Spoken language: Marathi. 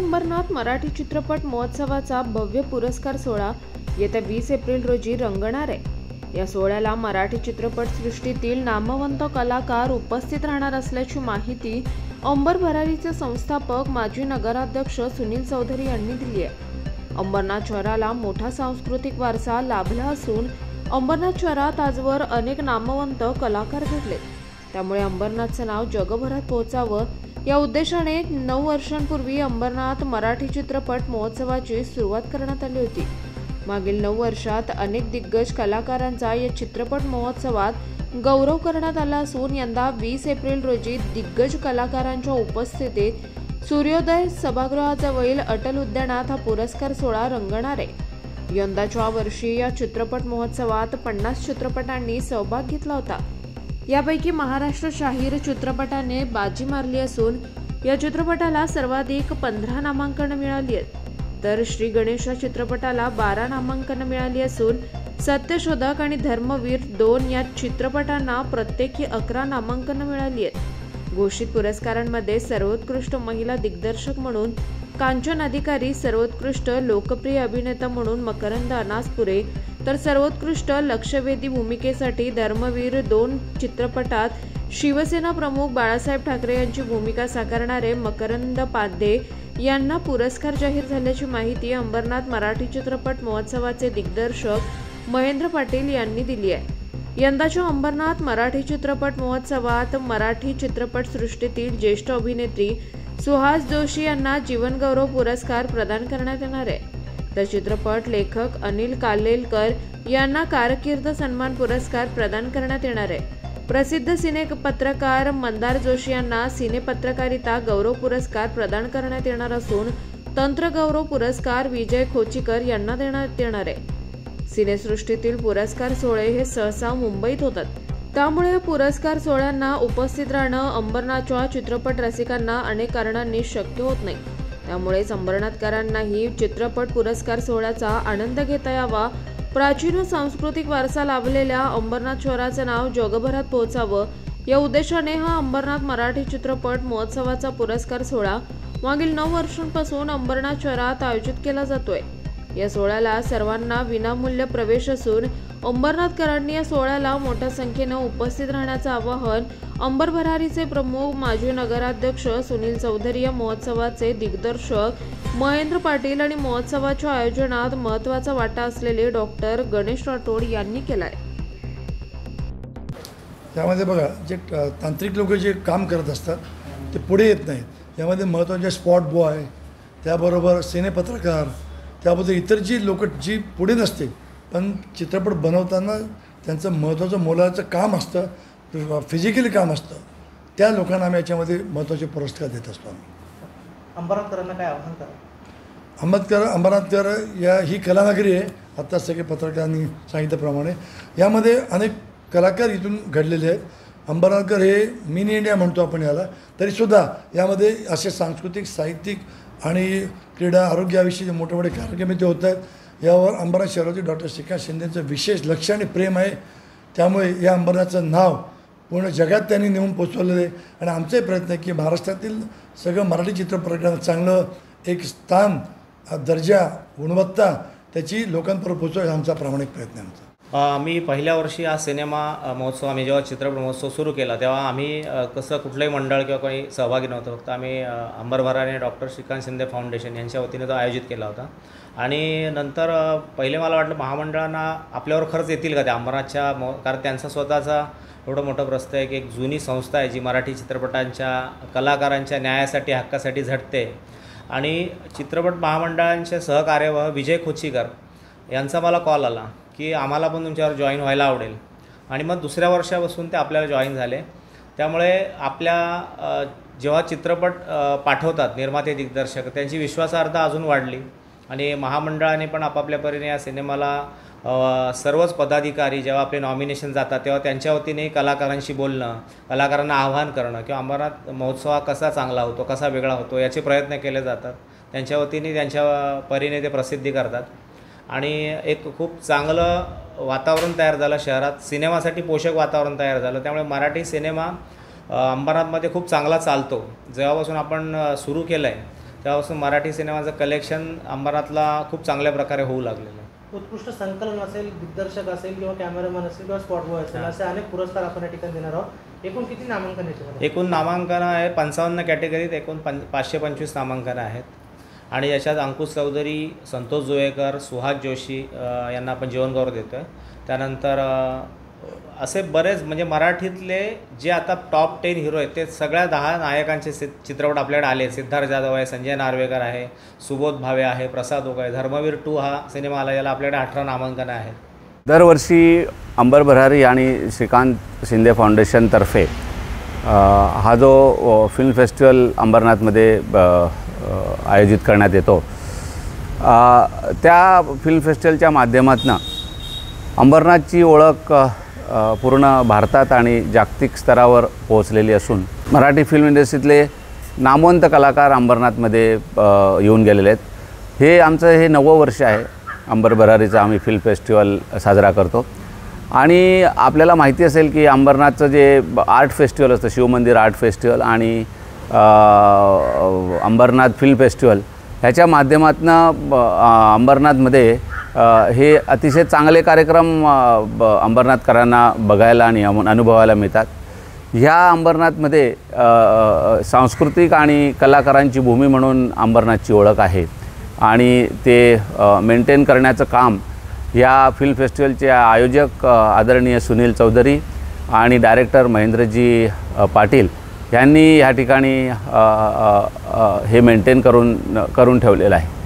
अंबरनाथ मराठी चित्रपट महोत्सवाचा भव्य पुरस्कार सोहळा येत्या 20 एप्रिल रोजी रंगणार आहे। या सोहळ्याला मराठी चित्रपट सृष्टीतील नामवंत कलाकार उपस्थित राहणार असल्याची माहिती अंबर भरारीचे संस्थापक माजी नगराध्यक्ष सुनील चौधरी यांनी दिली आहे। अंबरनाथ शहराला मोठा सांस्कृतिक वारसा लाभला असून अंबरनाथ शहरात आजवर अनेक नामवंत कलाकार घडले, त्यामुळे अंबरनाथचे नाव जगभरात पोहोचावं या उद्देशाने 9 वर्षांपूर्वी अंबरनाथ मराठी चित्रपट महोत्सवाची सुरुवात करण्यात आली होती। मागील 9 वर्षात अनेक दिग्गज कलाकारांचा या चित्रपट महोत्सवात गौरव करण्यात आला असून यंदा 20 एप्रिल रोजी दिग्गज कलाकारांच्या उपस्थितीत सूर्योदय सभागृहाजवळील अटल उद्यानात हा पुरस्कार सोहळा रंगणार आहे। यंदाच्या वर्षी या चित्रपट महोत्सवात 50 चित्रपटांनी सहभाग घेतला होता। यापैकी महाराष्ट्र शाहीर चित्रपटाने बाजी मारली असून या चित्रपटाला सर्वाधिक 15 नामांकन मिळाली आहेत, तर श्री गणेश चित्रपटाला 12 नामांकन मिळाली असून सत्यशोधक आणि धर्मवीर 2 या चित्रपटांना प्रत्येकी 11 नामांकन मिळाली आहेत। घोषित पुरस्कारांमध्ये सर्वोत्कृष्ट महिला दिग्दर्शक म्हणून कांचन अधिकारी, सर्वोत्कृष्ट लोकप्रिय अभिनेता म्हणून मकरंद अनासपुरे, तर सर्वोत्कृष्ट लक्षवेधी भूमिकेसाठी धर्मवीर 2 चित्रपटात शिवसेना प्रमुख बाळासाहेब ठाकरे यांची भूमिका साकारणारे मकरंद पाध्ये यांना पुरस्कार जाहीर झाल्याची माहिती अंबरनाथ मराठी चित्रपट महोत्सवाचे दिग्दर्शक महेंद्र पाटील यांनी दिली आहे। यंदाच्या अंबरनाथ मराठी चित्रपट महोत्सवात मराठी चित्रपट सृष्टीतील ज्येष्ठ अभिनेत्री सुहास जोशी यांना जीवनगौरव पुरस्कार प्रदान करण्यात येणार आहे, तर चित्रपट लेखक अनिल कालेलकर यांना कारकीर्द सन्मान पुरस्कार प्रदान करण्यात येणार आहे। प्रसिद्ध सिने पत्रकार मंदार जोशी यांना सिने पत्रकारिता गौरव पुरस्कार प्रदान करण्यात येणार असून तंत्र गौरव पुरस्कार विजय खोचीकर यांना देण्यात येणार आहे। सिनेसृष्टीतील पुरस्कार सोहळे हे सहसा मुंबईत होतात, त्यामुळे पुरस्कार सोहळ्यांना उपस्थित राहणं अंबरनाथच्या चित्रपट रसिकांना अनेक कारणांनी शक्य होत नाही। त्यामुळेच अंबरनाथकरांनाही चित्रपट पुरस्कार सोहळ्याचा आनंद घेता यावा, प्राचीन व सांस्कृतिक वारसा लाभलेल्या अंबरनाथ शहराचं नाव जगभरात पोहोचावं या उद्देशाने हा अंबरनाथ मराठी चित्रपट महोत्सवाचा पुरस्कार सोहळा मागील 9 वर्षांपासून अंबरनाथ शहरात आयोजित केला जातोय। या सोहळ्याला सर्वांना विनामूल्य प्रवेश असून अंबरनाथकरांनी या सोहळ्याला मोठ्या संख्येने उपस्थित राहण्याचं आवाहन अंबर भरारीचे प्रमुख माजी नगराध्यक्ष सुनील चौधरी, या महोत्सवाचे दिग्दर्शक महेंद्र पाटील आणि महोत्सवाच्या आयोजनात महत्त्वाचा वाटा असलेले डॉक्टर गणेश राठोड यांनी केलाय। त्यामध्ये बघा, जे तांत्रिक लोक जे काम करत असतात ते पुढे येत नाहीत। यामध्ये महत्त्वाचे स्पॉट बॉय, त्याबरोबर सिनेपत्रकार, त्याबद्दल इतर जी लोक जी पुढे नसते पण चित्रपट बनवताना त्यांचं महत्त्वाचं मोलाचं काम असतं, फिजिकली काम असतं, त्या लोकांना आम्ही याच्यामध्ये महत्त्वाचे पुरस्कार देत असतो। आम्ही अंबरनाथकरांना काय आव्हान करा? अंबरनाथकर ही कलानगरी आहे। आत्ता सगळे पत्रकारांनी सांगितल्याप्रमाणे यामध्ये अनेक कलाकार इथून घडलेले आहेत। अंबरनाथकर हे मिनी इंडिया म्हणतो आपण याला, तरीसुद्धा यामध्ये असे सांस्कृतिक, साहित्यिक आणि क्रीडा, आरोग्याविषयी मोठे मोठे कार्यक्रम इथे होत आहेत। यावर अंबरनाथ शहरातील डॉक्टर श्रीकांत शिंदेंचं विशेष लक्ष आणि प्रेम आहे, त्यामुळे या अंबरनाथचं नाव पूर्ण जगात त्यांनी नेऊन पोचवलेलं आहे। आणि आमचाही प्रयत्न आहे की महाराष्ट्रातील सगळं मराठी चित्रपटांना चांगलं एक स्थान, दर्जा, गुणवत्ता त्याची लोकांपर्यंत पोचवायचा आमचा प्रामाणिक प्रयत्न आहे आमचा। आम्ही पहिल्या वर्षी हा सिनेमा महोत्सव, आम्ही जेव्हा चित्रपट महोत्सव सुरू केला तेव्हा आम्ही कसं कुठलंही मंडळ किंवा कोणी सहभागी नव्हतं, फक्त आम्ही अंबर भरारी डॉक्टर श्रीकांत शिंदे फाउंडेशन यांच्या वतीने तो आयोजित केला होता। आणि नंतर पहिले मला वाटलं महामंडळांना आपल्यावर खर्च येतील का त्या अंबरनाथच्या, कारण त्यांचा स्वतःचा एवढं मोठं प्रस्थ आहे की एक जुनी संस्था आहे जी मराठी चित्रपटांच्या कलाकारांच्या न्यायासाठी, हक्कासाठी झटते। आणि चित्रपट महामंडळांचे सहकार्यवाह विजय खोचीकर यांचा मला कॉल आला की आम्हाला पण तुमच्यावर जॉईन व्हायला आवडेल, आणि मग दुसऱ्या वर्षापासून ते आपल्याला जॉईन झाले। त्यामुळे आपल्या जेव्हा चित्रपट पाठवतात निर्माते, दिग्दर्शक, त्यांची विश्वासार्हता अजून वाढली आणि महामंडळाने पण आपापल्या परीने या सिनेमाला सर्वच पदाधिकारी जेव्हा आपले नॉमिनेशन जातात तेव्हा त्यांच्या वतीने कलाकारांशी बोलणं, कलाकारांना आवाहन करणं किंवा अंबरनाथ महोत्सव कसा चांगला होतो, कसा वेगळा होतो याचे प्रयत्न केले जातात। त्यांच्या वतीने त्यांच्या परीने ते प्रसिद्धी करतात आणि एक खूप चांगलं वातावरण तयार झालं शहरात, सिनेमासाठी पोषक वातावरण तयार झालं। त्यामुळे मराठी सिनेमा अंबरनाथमध्ये खूप चांगला चालतो। जेव्हापासून आपण सुरू केलं आहे तेव्हापासून मराठी सिनेमाचं कलेक्शन अंबरनाथला खूप चांगल्या प्रकारे होऊ लागलेलं आहे. उत्कृष्ट संकलन असेल, दिग्दर्शक असेल किंवा कॅमेरामॅन असेल किंवा स्पॉट बॉय असेल, असे अनेक पुरस्कार आपण या ठिकाणी देणार आहोत. एकूण किती नामांकन याच्यामध्ये? एकूण नामांकनं आहे 55 कॅटेगरीत, एकूण 525 नामांकनं आहेत. आणि याच्यात अंकुश चौधरी, संतोष जोयेकर, सुहास जोशी यांना आपण जीवनगौरव देतो आहे. त्यानंतर असे बरेच म्हणजे मराठीतले जे आता टॉप 10 हिरो आहेत ते सगळ्या 10 नायकांचे चित्रपट आपल्याकडे आले. सिद्धार्थ जाधव आहे, संजय नार्वेकर आहे, सुबोध भावे आहे, प्रसाद ओक आहे, धर्मवीर 2 हा सिनेमा आला, याला आपल्याकडे 18 नामांकनं आहेत. दरवर्षी अंबर भरारी आणि श्रीकांत शिंदे फाउंडेशनतर्फे हा जो फिल्म फेस्टिवल अंबरनाथमध्ये आयोजित करण्यात येतो, त्या फिल्म फेस्टिवलच्या माध्यमातून अंबरनाथची ओळख पूर्ण भारतात आणि जागतिक स्तरावर पोहोचलेली असून मराठी फिल्म इंडस्ट्रीतले नामवंत कलाकार अंबरनाथमध्ये येऊन गेलेले आहेत. हे आमचं 9वं वर्ष आहे अंबर भरारीचं आम्ही फिल्म फेस्टिवल साजरा करतो. आणि आपल्याला माहिती असेल की अंबरनाथचं जे आर्ट फेस्टिवल असतं, शिवमंदिर आर्ट फेस्टिवल आणि अंबरनाथ फिल्म फेस्टिवल, ह्याच्या माध्यमातून अंबरनाथमध्ये हे अतिशय चांगले कार्यक्रम अंबरनाथकरांना बघायला आणि अनुभवायला मिळतात. ह्या अंबरनाथमध्ये सांस्कृतिक आणि कलाकारांची भूमी म्हणून अंबरनाथची ओळख आहे आणि ते मेंटेन करण्याचं काम या फिल्म फेस्टिवलचे आयोजक आदरणीय सुनील चौधरी आणि डायरेक्टर महेंद्रजी पाटील यांनी ह्या ठिकाणी हे मेंटेन करून ठेवलेलं आहे.